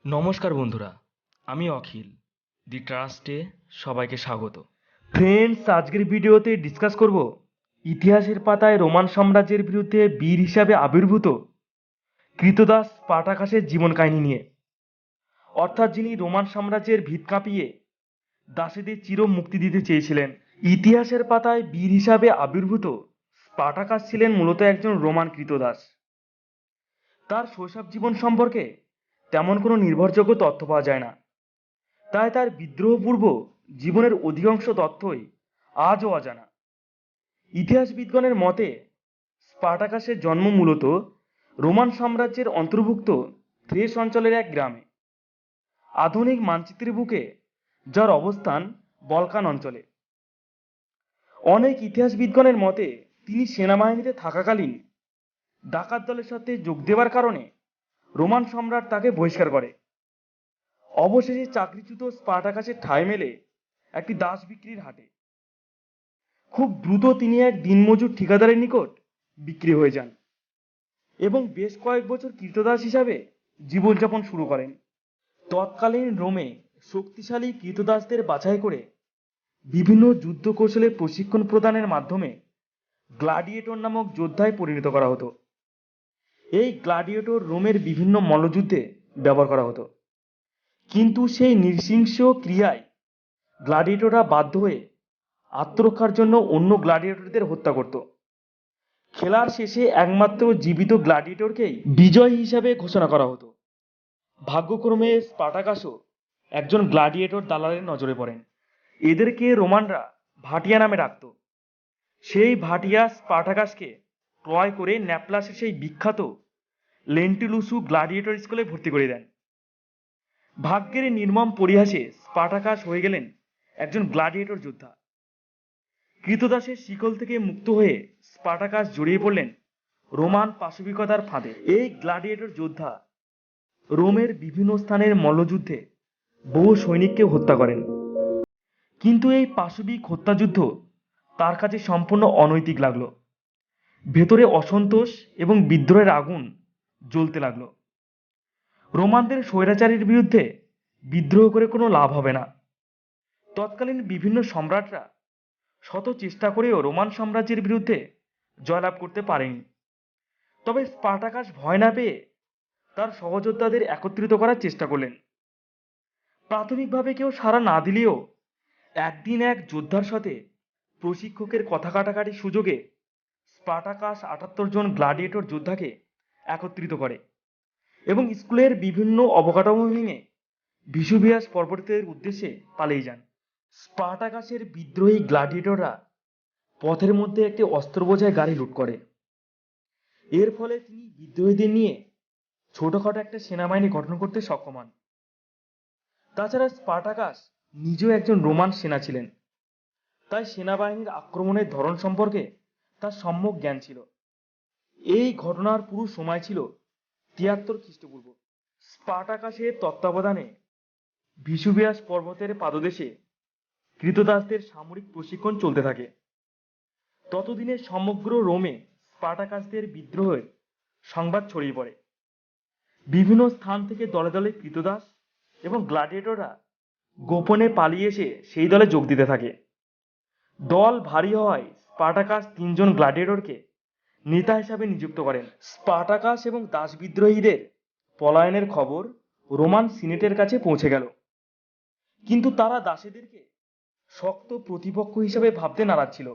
নমস্কার বন্ধুরা, আমি অখিল। দি ট্রাস্টে সবাইকে স্বাগত। ফ্রেন্ডস, আজকের ভিডিওতে ডিসকাস করব ইতিহাসের পাতায় রোমান সাম্রাজ্যের বিরুদ্ধে বীর হিসাবে আবির্ভূত ক্রীতদাস স্পার্টাকাসের জীবন কাহিনী নিয়ে। অর্থাৎ যিনি রোমান সাম্রাজ্যের ভিত কাঁপিয়ে দাসীদের চির মুক্তি দিতে চেয়েছিলেন। ইতিহাসের পাতায় বীর হিসাবে আবির্ভূত স্পার্টাকাস ছিলেন মূলত একজন রোমান ক্রীতদাস। তার শৈশব জীবন সম্পর্কে তেমন কোনো নির্ভরযোগ্য তথ্য পাওয়া যায় না, তাই তার বিদ্রোহপূর্ব জীবনের অধিকাংশ তথ্যই আজও অজানা। ইতিহাসবিদগণের মতে স্পার্টাকাসের জন্ম মূলত রোমান সাম্রাজ্যের অন্তর্ভুক্ত থ্রেস অঞ্চলের এক গ্রামে, আধুনিক মানচিত্রের বুকে, যার অবস্থান বলকান অঞ্চলে। অনেক ইতিহাসবিদগণের মতে তিনি সেনাবাহিনীতে থাকাকালীন ডাকাত দলের সাথে যোগ দেওয়ার কারণে রোমান সম্রাট তাকে বহিষ্কার করে। অবশেষে চাকরিচ্যুত স্পার্টাকাসের ঠাঁই মেলে একটি দাস বিক্রির হাটে। খুব দ্রুত তিনি এক দিনমজুর ঠিকাদারের নিকট বিক্রি হয়ে যান এবং বেশ কয়েক বছর কৃতদাস হিসাবে জীবনযাপন শুরু করেন। তৎকালীন রোমে শক্তিশালী কৃতদাসদের বাছাই করে বিভিন্ন যুদ্ধ কৌশলে প্রশিক্ষণ প্রদানের মাধ্যমে গ্লাডিয়েটর নামক যোদ্ধায় পরিণত করা হতো। এই গ্লাডিয়েটর রোমের বিভিন্ন মল্লযুদ্ধে ব্যবহার করা হতো, কিন্তু সেই নৃশংস ক্রিয়ায় গ্লাডিয়েটররা বাধ্য হয়ে আত্মরক্ষার জন্য অন্য গ্লাডিয়েটরদের হত্যা করত। খেলার শেষে একমাত্র জীবিত গ্লাডিয়েটরকেই বিজয়ী হিসাবে ঘোষণা করা হতো। ভাগ্যক্রমে স্পার্টাকাসও একজন গ্লাডিয়েটর দালালের নজরে পড়েন। এদেরকে রোমানরা ভাটিয়া নামে ডাকত। সেই ভাটিয়া স্পার্টাকাসকে ক্রয় করে ন্যাপলাসের সেই বিখ্যাত লেন্টিলুসু গ্লাডিয়েটর স্কুলে ভর্তি করে দেন। ভাগ্যের নির্মম পরিহাসে স্পার্টাকাস হয়ে গেলেন একজন গ্লাডিয়েটর যোদ্ধা। কৃতদাসের শিকল থেকে মুক্ত হয়ে স্পার্টাকাস জড়িয়ে পড়লেন রোমান পাশবিকতার ফাঁদে। এই গ্লাডিয়েটর যোদ্ধা রোমের বিভিন্ন স্থানের মল্লযুদ্ধে বহু সৈনিককে হত্যা করেন, কিন্তু এই পাশবিক হত্যাযুদ্ধ তার কাছে সম্পূর্ণ অনৈতিক লাগলো। ভেতরে অসন্তোষ এবং বিদ্রোহের আগুন জ্বলতে লাগলো। রোমানদের স্বৈরাচারীর বিরুদ্ধে বিদ্রোহ করে কোনো লাভ হবে না। তৎকালীন বিভিন্ন সম্রাটরা শত চেষ্টা করেও রোমান সাম্রাজ্যের বিরুদ্ধে জয়লাভ করতে পারেনি। তবে স্পার্টাকাস ভয় না পেয়ে তার সহযোদ্ধাদের একত্রিত করার চেষ্টা করলেন। প্রাথমিকভাবে কেউ সাড়া না দিলেও একদিন এক যোদ্ধার সাথে প্রশিক্ষকের কথা কাটাকাটির সুযোগে স্পার্টাকাস ৭৮ জন গ্লাডিয়েটর যোদ্ধাকে একত্রিত করে এবং স্কুলের বিভিন্ন অবকাঠামো ভেঙে ভিসুভিয়াস পর্বতের উদ্দেশ্যে পালিয়ে যান। স্পার্টাকাসের বিদ্রোহী গ্লাডিয়েটররা পথের মধ্যে একটি অস্ত্রবোঝাই গাড়ি লুট করে। এর ফলে তিনি বিদ্রোহীদের নিয়ে ছোটখাটো একটা সেনাবাহিনী গঠন করতে সক্ষম হন। তাছাড়া স্পার্টাকাস নিজেও একজন রোমান সেনা ছিলেন, তাই সেনাবাহিনীর আক্রমণের ধরন সম্পর্কে তার সম্যক জ্ঞান ছিল। এই ঘটনার পুরো সময় ছিল ৭৩ খ্রিস্টপূর্ব। স্পার্টাকাসের তত্ত্বাবধানে ভিসুভিয়াস পর্বতের পাদদেশে ক্রীতদাসদের সামরিক প্রশিক্ষণ চলতে থাকে। ততদিনে সমগ্র রোমে স্পার্টাকাসদের বিদ্রোহের সংবাদ ছড়িয়ে পড়ে। বিভিন্ন স্থান থেকে দলে দলে ক্রীতদাস এবং গ্লাডিয়েটররা গোপনে পালিয়ে এসে সেই দলে যোগ দিতে থাকে। দল ভারী হওয়ায় স্পার্টাকাস ৩ জন গ্লাডিয়েটরকে নেতা হিসাবে নিযুক্ত করেন। স্পার্টাকাস এবং দাস বিদ্রোহীদের পলায়নের খবর রোমান সিনেটের কাছে পৌঁছে গেল, কিন্তু তারা দাসীদেরকে শক্ত প্রতিপক্ষ হিসেবে ভাবতে নারাজ ছিল।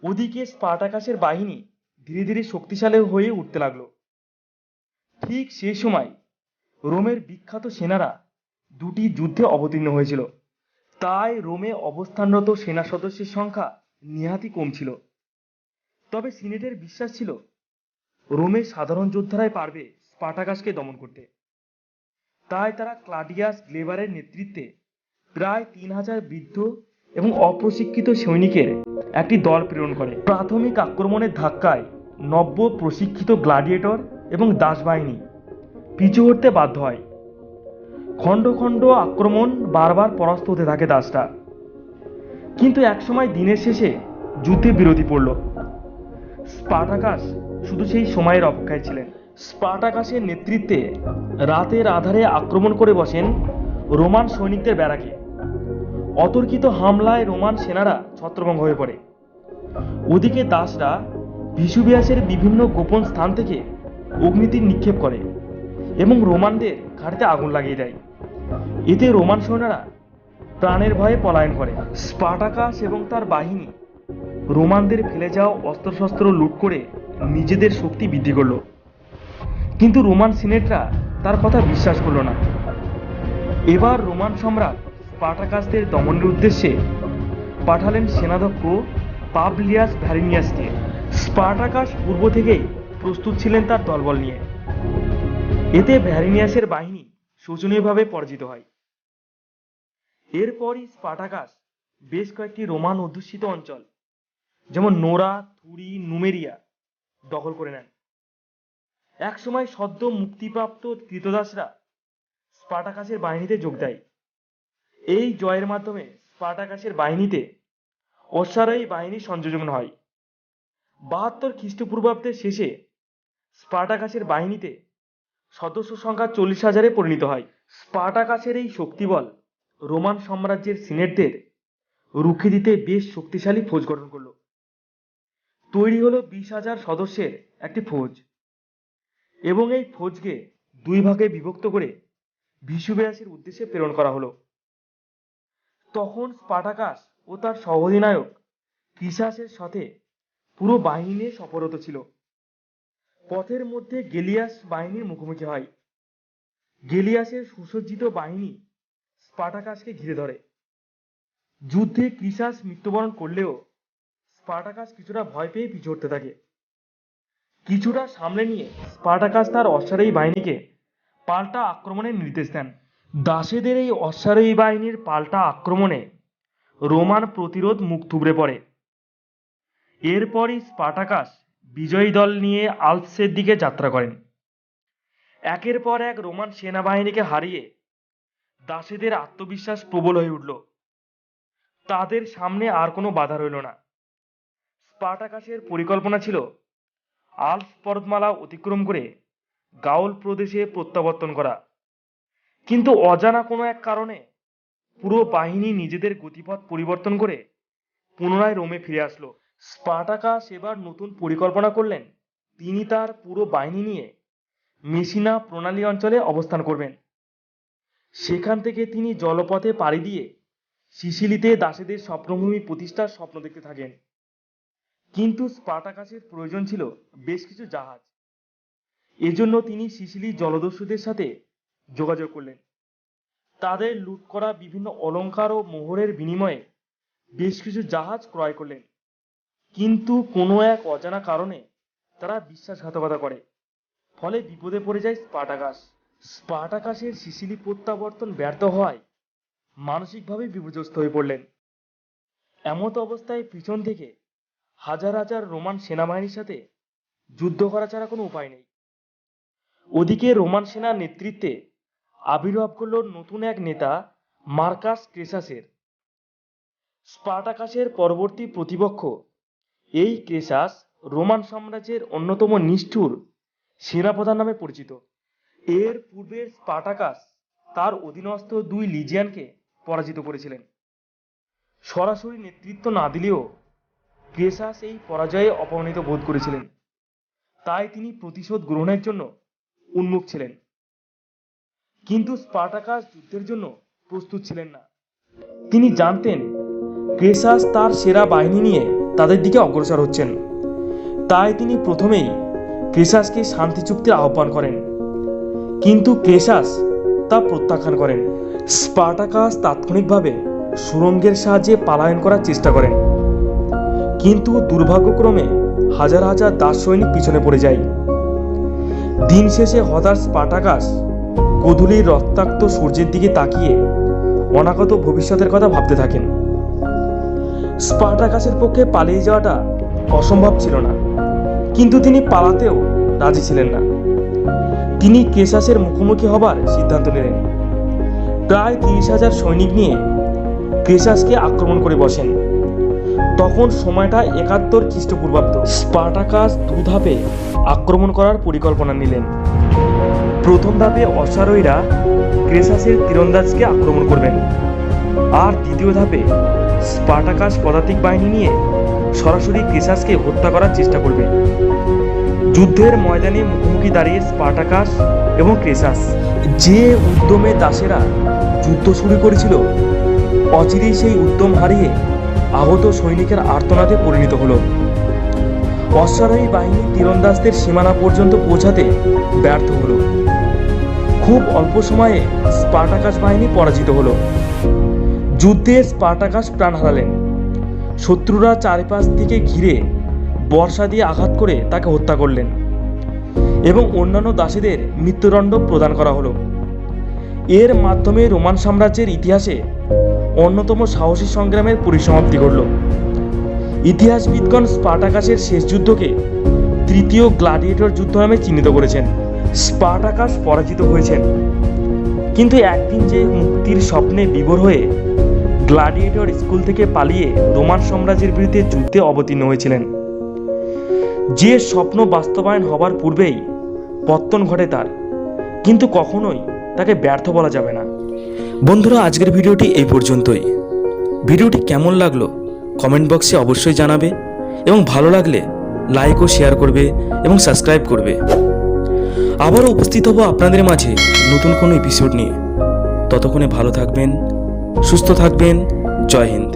ওদিকে স্পার্টাকাসের বাহিনী ধীরে ধীরে শক্তিশালী হয়ে উঠতে লাগলো। ঠিক সেই সময় রোমের বিখ্যাত সেনারা দুটি যুদ্ধে অবতীর্ণ হয়েছিল, তাই রোমে অবস্থানরত সেনা সদস্যের সংখ্যা নেহাতই কম ছিল। তবে সিনেটের বিশ্বাস ছিল রোমের সাধারণ যোদ্ধারাই পারবে স্পার্টাকাসকে দমন করতে। তাই তারা ক্লাডিয়াস গ্লেবারের নেতৃত্বে প্রায় ৩,০০০ বৃদ্ধ এবং অপ্রশিক্ষিত সৈনিকের একটি দল প্রেরণ করে। প্রাথমিক আক্রমণের ধাক্কায় নব্য প্রশিক্ষিত গ্লাডিয়েটর এবং দাস বাহিনী পিছু হটতে বাধ্য হয়। খণ্ড খণ্ড আক্রমণ বারবার পরাস্ত হতে থাকে দাসরা, কিন্তু একসময় দিনের শেষে যুদ্ধে বিরতি পড়ল। স্পার্টাকাস শুধু সেই সময়ের অপেক্ষায় ছিলেন। স্পার্টাকাসের নেতৃত্বে রাতের আধারে আক্রমণ করে বসেন রোমান সৈনিকদের ব্যারাকে। অতর্কিত হামলায় রোমান সেনারা ছত্রভঙ্গ হয়ে পড়ে। ওদিকে দাসরা ভিসুভিয়াসের বিভিন্ন গোপন স্থান থেকে অগ্নিতীর নিক্ষেপ করে এবং রোমানদের ঘাড়িতে আগুন লাগিয়ে দেয়। এতে রোমান সৈন্যরা প্রাণের ভয়ে পলায়ন করে। স্পার্টাকাস এবং তার বাহিনী রোমানদের ফেলে যাওয়া অস্ত্রশস্ত্র লুট করে নিজেদের শক্তি বৃদ্ধি করল। কিন্তু রোমান সিনেটরা তার কথা বিশ্বাস করল না। এবার রোমান সম্রাট স্পার্টাকাসদের দমনের উদ্দেশ্যে পাঠালেন সেনাধ্যক্ষ পাবলিয়াস ভ্যারিনিয়াসকে। স্পার্টাকাস পূর্ব থেকেই প্রস্তুত ছিলেন তার দলবল নিয়ে। এতে ভ্যারিনিয়াসের বাহিনী শোচনীয়ভাবে পরাজিত হয়। এরপরই স্পার্টাকাস বেশ কয়েকটি রোমান অধ্যুষিত অঞ্চল যেমন নোরা, থুরি, নুমেরিয়া দখল করে নেন। একসময় সদ্য মুক্তিপ্রাপ্ত ক্রীতদাসরা স্পার্টাকাসের বাহিনীতে যোগ দেয়। এই জয়ের মাধ্যমে স্পার্টাকাসের বাহিনীতে অশ্বারোহী বাহিনীর সংযোজন হয়। 72 খ্রিস্টপূর্বাব্দের শেষে স্পার্টাকাসের বাহিনীতে সদস্য সংখ্যা 40,000-এ পরিণত হয়। স্পার্টাকাসের এই শক্তিবল রোমান সাম্রাজ্যের সিনেটদের রুখে দিতে বেশ শক্তিশালী ফৌজ গঠন করল। তৈরি হলো 20,000 সদস্যের একটি ফৌজ এবং এই ফৌজকে দুই ভাগে বিভক্ত করে ভিসুভিয়াসের উদ্দেশ্যে প্রেরণ করা হলো। তখন স্পার্টাকাস ও তার সহ-অধিনায়ক ক্রিসাসের সাথে পুরো বাহিনী নিয়ে সফররত ছিল। পথের মধ্যে গেলিয়াস বাহিনীর মুখোমুখি হয়। গেলিয়াসের সুসজ্জিত বাহিনী স্পার্টাকাসকে ঘিরে ধরে। যুদ্ধে ক্রিসাস মৃত্যুবরণ করলেও স্পার্টাকাস কিছুটা ভয় পেয়ে পিছু হটতে থাকে। কিছুটা সামলে নিয়ে স্পার্টাকাস তার অশ্বারোহী বাহিনীকে পাল্টা আক্রমণের নির্দেশ দেন। দাসেদের এই অশ্বারোহী বাহিনীর পাল্টা আক্রমণে রোমান প্রতিরোধ মুখ থুবড়ে পড়ে। এরপরই স্পার্টাকাস বিজয়ী দল নিয়ে আল্পসের দিকে যাত্রা করেন। একের পর এক রোমান সেনাবাহিনীকে হারিয়ে দাসেদের আত্মবিশ্বাস প্রবল হয়ে উঠল। তাদের সামনে আর কোনো বাধা রইল না। স্পার্টাকাসের পরিকল্পনা ছিল আল্পস পর্বতমালা অতিক্রম করে গাউল প্রদেশে প্রত্যাবর্তন করা। কিন্তু অজানা কোনো এক কারণে পুরো বাহিনী নিজেদের গতিপথ পরিবর্তন করে পুনরায় রোমে ফিরে আসলো। স্পার্টাকাস এবার নতুন পরিকল্পনা করলেন। তিনি তার পুরো বাহিনী নিয়ে মেসিনা প্রণালী অঞ্চলে অবস্থান করবেন। সেখান থেকে তিনি জলপথে পাড়ি দিয়ে সিসিলিতে দাসেদের স্বপ্নভূমি প্রতিষ্ঠার স্বপ্ন দেখতে থাকেন। কিন্তু স্পার্টাকাসের প্রয়োজন ছিল বেশ কিছু জাহাজ। এজন্য তিনি সিসিলি জলদস্যুদের সাথে যোগাযোগ করলেন। তাদের লুট করা বিভিন্ন অলংকার ও মোহরের বিনিময়ে বেশ কিছু জাহাজ ক্রয় করলেন। কিন্তু কোনো এক অজানা কারণে তারা বিশ্বাসঘাতকতা করে। ফলে বিপদে পড়ে যায় স্পার্টাকাস। স্পার্টাকাসের সিসিলি প্রত্যাবর্তন ব্যর্থ হওয়ায় মানসিকভাবে বিপর্যস্ত হয়ে পড়লেন। এমত অবস্থায় পিছন থেকে হাজার হাজার রোমান সেনাবাহিনীর সাথে যুদ্ধ করা ছাড়া কোনো উপায় নেই। ওদিকে রোমান সেনার নেতৃত্বে আবির্ভাব করল নতুন এক নেতা মার্কাস ক্রেসাসের। স্পার্টাকাসের পরবর্তী প্রতিপক্ষ এই ক্রেসাস রোমান সাম্রাজ্যের অন্যতম নিষ্ঠুর সেনাপ্রধান নামে পরিচিত। এর পূর্বে স্পার্টাকাস তার অধীনস্থ 2 লিজিয়ানকে পরাজিত করেছিলেন। সরাসরি নেতৃত্ব না দিলেও ক্রেসাস এই পরাজয়ে অপমানিত বোধ করেছিলেন। তাই তিনি প্রতিশোধ গ্রহণের জন্য উন্মুখ ছিলেন। কিন্তু স্পার্টাকাস যুদ্ধের জন্য প্রস্তুত ছিলেন না। তিনি জানতেন ক্রেসাস তার সেরা বাহিনী নিয়ে তাদের দিকে অগ্রসর হচ্ছেন। তাই তিনি প্রথমেই ক্রেসাসকে শান্তি চুক্তির আহ্বান করেন। কিন্তু ক্রেসাস তা প্রত্যাখ্যান করেন। স্পার্টাকাস তাৎক্ষণিকভাবে সুড়ঙ্গের সাহায্যে পলায়ন করার চেষ্টা করেন। কিন্তু দুর্ভাগ্যক্রমে হাজার হাজার দাস সৈনিক পিছনে পড়ে যায়। দিন শেষে হতাশ স্পার্টাকাস গোধূলির রক্তাক্ত সূর্যের দিকে তাকিয়ে অনাগত ভবিষ্যতের কথা ভাবতে থাকেন। স্পার্টাকাসের পক্ষে পালিয়ে যাওয়াটা অসম্ভব ছিল না, কিন্তু তিনি পালাতেও রাজি ছিলেন না। তিনি ক্রেসাসের মুখোমুখি হবার সিদ্ধান্ত নিলেন। প্রায় 30,000 সৈনিক নিয়ে ক্রেসাসকে আক্রমণ করে বসেন। তখন সময়টা 71 খ্রিস্টপূর্বাব্দ। স্পার্টাকাস 2 ধাপে আক্রমণ করার পরিকল্পনা নিলেন। প্রথম ধাপে অশ্বারোহীরা ক্রেসাসের তীরন্দাজকে আক্রমণ করবেন, আর দ্বিতীয় ধাপে স্পার্টাকাস পদাতিক বাহিনী নিয়ে সরাসরি ক্রেসাসকে হত্যা করার চেষ্টা করবে। যুদ্ধের ময়দানে মুখোমুখি দাঁড়িয়ে স্পার্টাকাস এবং ক্রেসাস, যে উদ্যমে দাসেরা যুদ্ধ শুরু করেছিল, অচিরেই সেই উদ্যম হারিয়ে আহত সৈনিকের আর্তনাদে পরিণত হলো। অশ্বারোহী বাহিনী তীরন্দাজদের সীমানা পর্যন্ত পৌঁছাতে ব্যর্থ হলো। খুব অল্প সময়ে স্পার্টাকাস বাহিনী পরাজিত হলো। যুদ্ধে স্পার্টাকাস প্রাণ হারালেন। শত্রুরা চারিপাশ থেকে ঘিরে বর্ষা দিয়ে আঘাত করে তাকে হত্যা করলেন এবং অন্যান্য দাসীদের মৃত্যুদণ্ড প্রদান করা হলো। এর মাধ্যমে রোমান সাম্রাজ্যের ইতিহাসে অন্যতম সাহসী সংগ্রামের পরিসমাপ্তি ঘটল। ইতিহাসবিদগণ স্পার্টাকাসের শেষ যুদ্ধকে তৃতীয় গ্লাডিয়েটর যুদ্ধ নামে চিহ্নিত করেছেন। স্পার্টাকাস পরাজিত হয়েছেন, কিন্তু একদিন যে মুক্তির স্বপ্নে বিভোর হয়ে গ্লাডিয়েটর স্কুল থেকে পালিয়ে রোমান সাম্রাজ্যের বিরুদ্ধে যুদ্ধে অবতীর্ণ হয়েছিলেন, যে স্বপ্ন বাস্তবায়ন হবার পূর্বেই পতন ঘটে তার, কিন্তু কখনোই তাকে ব্যর্থ বলা যাবে না। বন্ধুরা, আজকের ভিডিওটি এই পর্যন্তই। ভিডিওটি কেমন লাগলো কমেন্ট বক্সে অবশ্যই জানাবে এবং ভালো লাগলে লাইক ও শেয়ার করবে এবং সাবস্ক্রাইব করবে। আবারও উপস্থিত হব আপনাদের মাঝে নতুন কোনো এপিসোড নিয়ে। ততক্ষণে ভালো থাকবেন, সুস্থ থাকবেন। জয় হিন্দ।